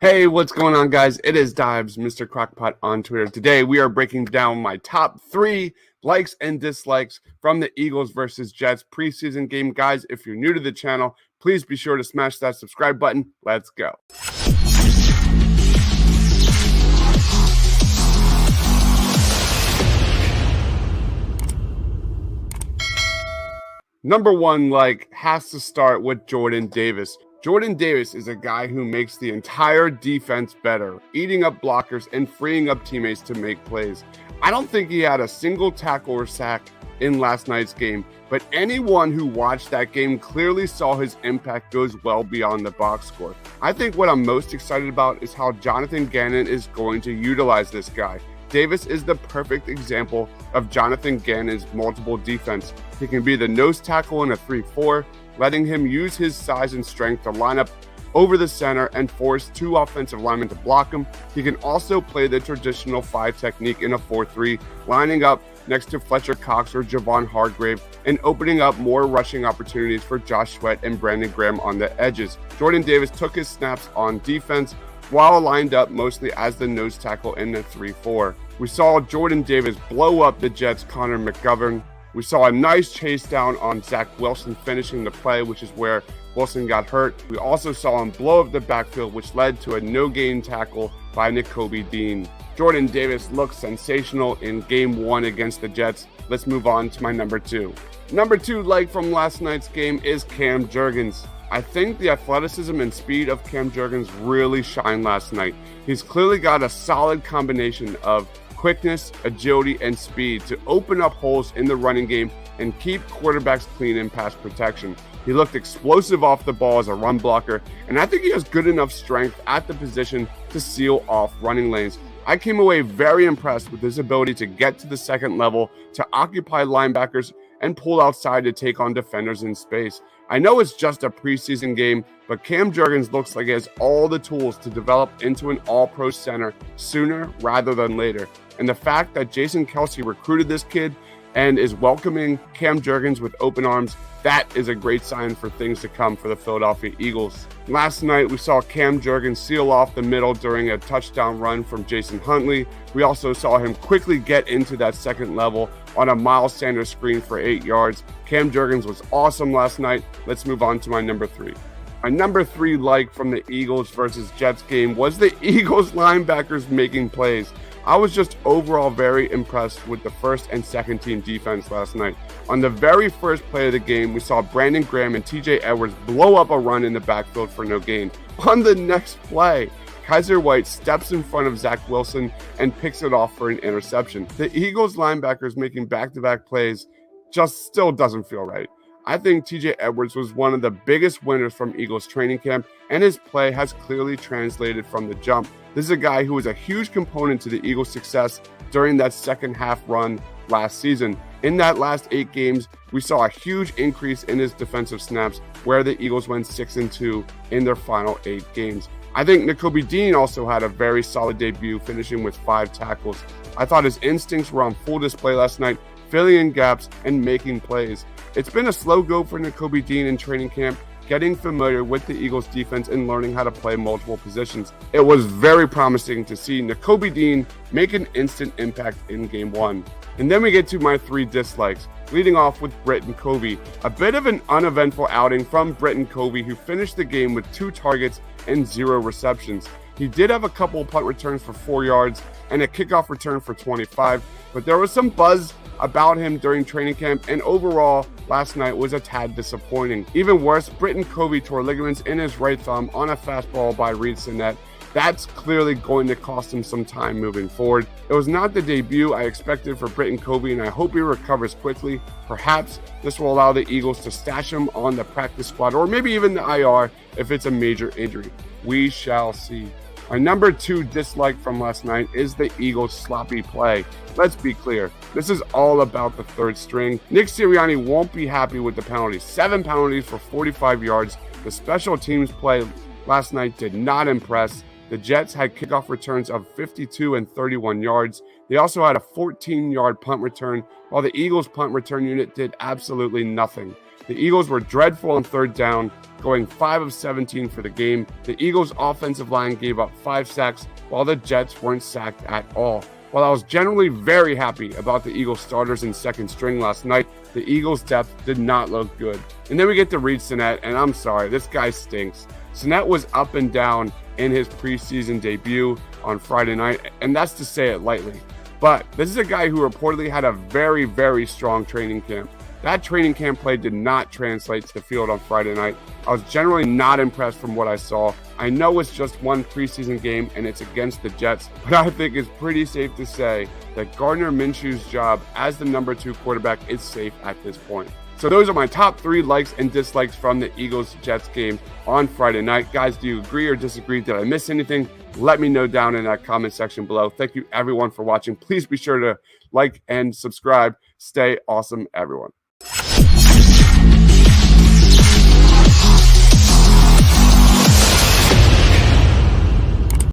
Hey, what's going on, guys? It is Dives, Mr. Crockpot on Twitter. Today, we are breaking down my top 3 likes and dislikes from the Eagles versus Jets preseason game. Guys, if you're new to the channel, please be sure to smash that subscribe button. Let's go. Number 1 like has to start with Jordan Davis. Jordan Davis is a guy who makes the entire defense better, eating up blockers and freeing up teammates to make plays. I don't think he had a single tackle or sack in last night's game, but anyone who watched that game clearly saw his impact goes well beyond the box score. I think what I'm most excited about is how Jonathan Gannon is going to utilize this guy. Davis is the perfect example of Jonathan Gannon's multiple defense. He can be the nose tackle in a 3-4, letting him use his size and strength to line up over the center and force 2 offensive linemen to block him. He can also play the traditional 5 technique in a 4-3, lining up next to Fletcher Cox or Javon Hargrave and opening up more rushing opportunities for Josh Sweat and Brandon Graham on the edges. Jordan Davis took his snaps on defense while lined up mostly as the nose tackle in the 3-4. We saw Jordan Davis blow up the Jets' Connor McGovern. We saw a nice chase down on Zach Wilson finishing the play, which is where Wilson got hurt. We also saw him blow up the backfield, which led to a no-gain tackle by Nakobe Dean. Jordan Davis looked sensational in Game 1 against the Jets. Let's move on to my number 2. Number 2 like from last night's game is Cam Jurgens. I think the athleticism and speed of Cam Jurgens really shined last night. He's clearly got a solid combination of quickness, agility, and speed to open up holes in the running game and keep quarterbacks clean in pass protection. He looked explosive off the ball as a run blocker, and I think he has good enough strength at the position to seal off running lanes. I came away very impressed with his ability to get to the second level, to occupy linebackers, and pull outside to take on defenders in space. I know it's just a preseason game, but Cam Jurgens looks like he has all the tools to develop into an all-pro center sooner rather than later. And the fact that Jason Kelce recruited this kid and is welcoming Cam Jurgens with open arms, that is a great sign for things to come for the Philadelphia Eagles. Last night, we saw Cam Jurgens seal off the middle during a touchdown run from Jason Huntley. We also saw him quickly get into that second level on a Miles Sanders screen for 8 yards. Cam Jurgens was awesome last night. Let's move on to my number 3. My number 3 like from the Eagles versus Jets game was the Eagles linebackers making plays. I was just overall very impressed with the first and second team defense last night. On the very first play of the game, we saw Brandon Graham and TJ Edwards blow up a run in the backfield for no gain. On the next play, Kaiser White steps in front of Zach Wilson and picks it off for an interception. The Eagles linebackers making back-to-back plays just still doesn't feel right. I think TJ Edwards was one of the biggest winners from Eagles training camp, and his play has clearly translated from the jump. This is a guy who was a huge component to the Eagles' success during that second half run last season. In that last 8 games, we saw a huge increase in his defensive snaps, where the Eagles went 6-2 in their final 8 games. I think Nakobe Dean also had a very solid debut, finishing with 5 tackles. I thought his instincts were on full display last night, filling in gaps and making plays. It's been a slow go for Nakobe Dean in training camp, getting familiar with the Eagles defense and learning how to play multiple positions. It was very promising to see Nakobe Dean make an instant impact in Game 1. And then we get to my 3 dislikes, leading off with Britton Covey. A bit of an uneventful outing from Britton Covey, who finished the game with 2 targets and 0 receptions. He did have a couple of punt returns for 4 yards and a kickoff return for 25, but there was some buzz about him during training camp, and overall, last night was a tad disappointing. Even worse, Britton Covey tore ligaments in his right thumb on a fastball by Reed Sinnett. That's clearly going to cost him some time moving forward. It was not the debut I expected for Britton Covey, and I hope he recovers quickly. Perhaps this will allow the Eagles to stash him on the practice squad, or maybe even the IR if it's a major injury. We shall see. My number 2 dislike from last night is the Eagles' sloppy play. Let's be clear, this is all about the third string. Nick Sirianni won't be happy with the penalties. 7 penalties for 45 yards. The special teams play last night did not impress. The Jets had kickoff returns of 52 and 31 yards. They also had a 14-yard punt return, while the Eagles' punt return unit did absolutely nothing. The Eagles were dreadful on third down, going 5 of 17 for the game. The Eagles' offensive line gave up 5 sacks, while the Jets weren't sacked at all. While I was generally very happy about the Eagles starters in second string last night, the Eagles' depth did not look good. And then we get to Reid Sinnett, and I'm sorry, this guy stinks. Sinnett was up and down in his preseason debut on Friday night, and that's to say it lightly. But this is a guy who reportedly had a very, very strong training camp. That training camp play did not translate to the field on Friday night. I was generally not impressed from what I saw. I know it's just one preseason game and it's against the Jets, but I think it's pretty safe to say that Gardner Minshew's job as the number 2 quarterback is safe at this point. So those are my top 3 likes and dislikes from the Eagles-Jets game on Friday night. Guys, do you agree or disagree? Did I miss anything? Let me know down in that comment section below. Thank you everyone for watching. Please be sure to like and subscribe. Stay awesome, everyone.